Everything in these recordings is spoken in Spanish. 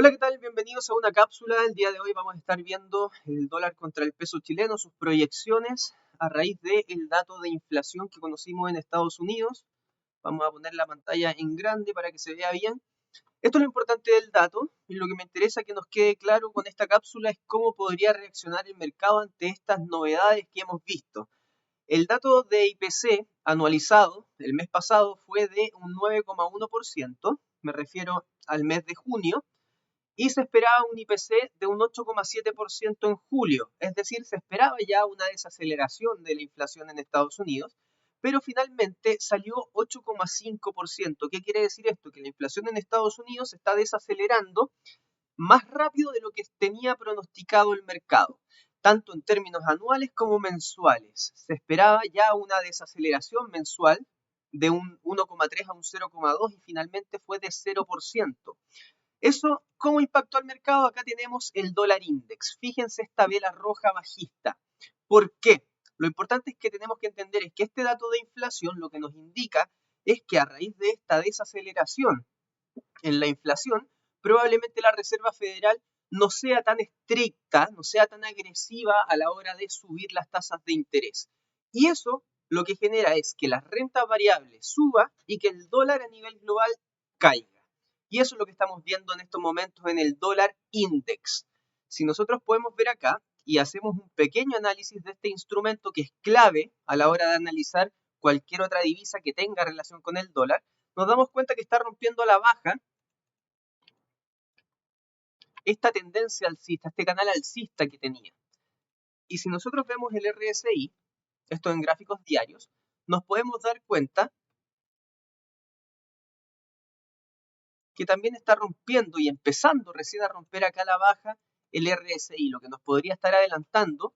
Hola, ¿qué tal? Bienvenidos a una cápsula. El día de hoy vamos a estar viendo el dólar contra el peso chileno, sus proyecciones a raíz del dato de inflación que conocimos en Estados Unidos. Vamos a poner la pantalla en grande para que se vea bien. Esto es lo importante del dato y lo que me interesa que nos quede claro con esta cápsula es cómo podría reaccionar el mercado ante estas novedades que hemos visto. El dato de IPC anualizado el mes pasado fue de un 9,1%, me refiero al mes de junio, y se esperaba un IPC de un 8,7% en julio, es decir, se esperaba ya una desaceleración de la inflación en Estados Unidos, pero finalmente salió 8,5%. ¿Qué quiere decir esto? Que la inflación en Estados Unidos está desacelerando más rápido de lo que tenía pronosticado el mercado, tanto en términos anuales como mensuales. Se esperaba ya una desaceleración mensual de un 1,3 a un 0,2 y finalmente fue de 0%. Eso, ¿cómo impactó al mercado? Acá tenemos el dólar index. Fíjense esta vela roja bajista. ¿Por qué? Lo importante es que tenemos que entender es que este dato de inflación lo que nos indica es que a raíz de esta desaceleración en la inflación, probablemente la Reserva Federal no sea tan estricta, no sea tan agresiva a la hora de subir las tasas de interés. Y eso lo que genera es que las rentas variables suban y que el dólar a nivel global caiga. Y eso es lo que estamos viendo en estos momentos en el dólar index. Si nosotros podemos ver acá y hacemos un pequeño análisis de este instrumento que es clave a la hora de analizar cualquier otra divisa que tenga relación con el dólar, nos damos cuenta que está rompiendo a la baja esta tendencia alcista, este canal alcista que tenía. Y si nosotros vemos el RSI, esto en gráficos diarios, nos podemos dar cuenta que también está rompiendo y empezando recién a romper acá a la baja el RSI, lo que nos podría estar adelantando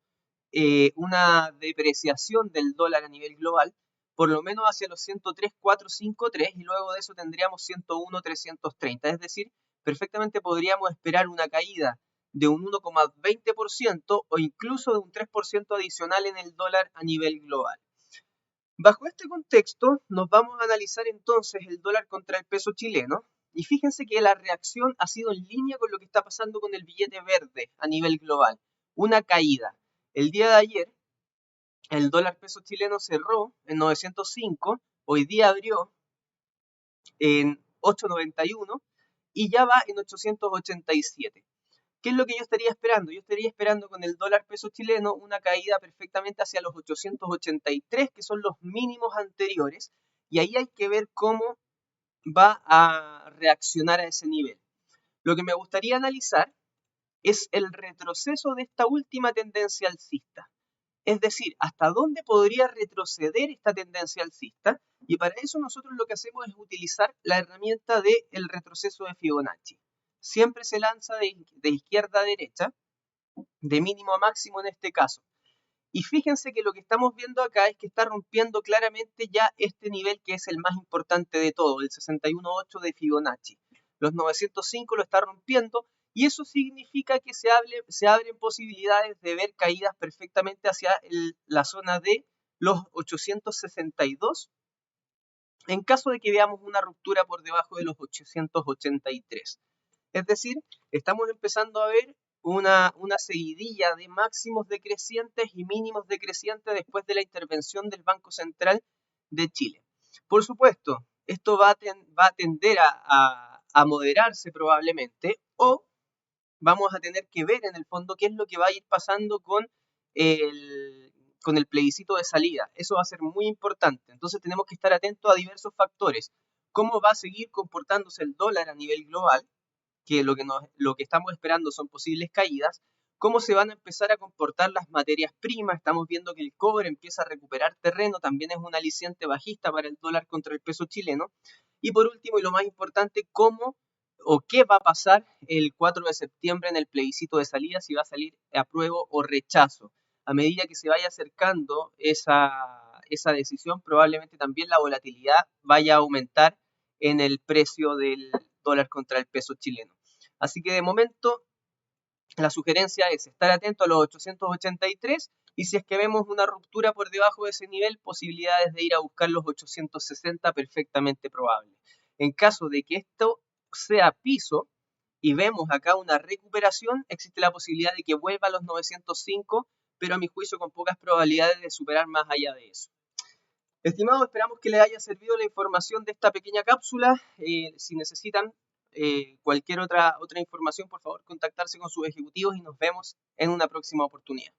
una depreciación del dólar a nivel global, por lo menos hacia los 103,453 y luego de eso tendríamos 101,330. Es decir, perfectamente podríamos esperar una caída de un 1,20% o incluso de un 3% adicional en el dólar a nivel global. Bajo este contexto, nos vamos a analizar entonces el dólar contra el peso chileno. Y fíjense que la reacción ha sido en línea con lo que está pasando con el billete verde a nivel global. Una caída. El día de ayer, el dólar peso chileno cerró en 905, hoy día abrió en 891 y ya va en 887. ¿Qué es lo que yo estaría esperando? Yo estaría esperando con el dólar peso chileno una caída perfectamente hacia los 883, que son los mínimos anteriores, y ahí hay que ver cómo va a reaccionar a ese nivel. Lo que me gustaría analizar es el retroceso de esta última tendencia alcista. Es decir, hasta dónde podría retroceder esta tendencia alcista, y para eso nosotros lo que hacemos es utilizar la herramienta del retroceso de Fibonacci. Siempre se lanza de izquierda a derecha, de mínimo a máximo en este caso. Y fíjense que lo que estamos viendo acá es que está rompiendo claramente ya este nivel que es el más importante de todo, el 61.8 de Fibonacci. Los 905 lo está rompiendo y eso significa que se abren posibilidades de ver caídas perfectamente hacia la zona de los 862 en caso de que veamos una ruptura por debajo de los 883. Es decir, estamos empezando a ver una seguidilla de máximos decrecientes y mínimos decrecientes después de la intervención del Banco Central de Chile. Por supuesto, esto va a tender a moderarse probablemente, o vamos a tener que ver en el fondo qué es lo que va a ir pasando con el plebiscito de salida. Eso va a ser muy importante. Entonces tenemos que estar atentos a diversos factores. ¿Cómo va a seguir comportándose el dólar a nivel global? Que lo que estamos esperando son posibles caídas. ¿Cómo se van a empezar a comportar las materias primas? Estamos viendo que el cobre empieza a recuperar terreno, también es un aliciente bajista para el dólar contra el peso chileno. Y por último, y lo más importante, cómo o qué va a pasar el 4 de septiembre en el plebiscito de salida, si va a salir apruebo o rechazo. A medida que se vaya acercando esa decisión, probablemente también la volatilidad vaya a aumentar en el precio del dólar contra el peso chileno. Así que de momento la sugerencia es estar atento a los 883 y si es que vemos una ruptura por debajo de ese nivel, posibilidades de ir a buscar los 860 perfectamente probable. En caso de que esto sea piso, y vemos acá una recuperación, existe la posibilidad de que vuelva a los 905, pero a mi juicio con pocas probabilidades de superar más allá de eso. Estimados, esperamos que les haya servido la información de esta pequeña cápsula. Si necesitan cualquier otra información, por favor, contactarse con sus ejecutivos y nos vemos en una próxima oportunidad.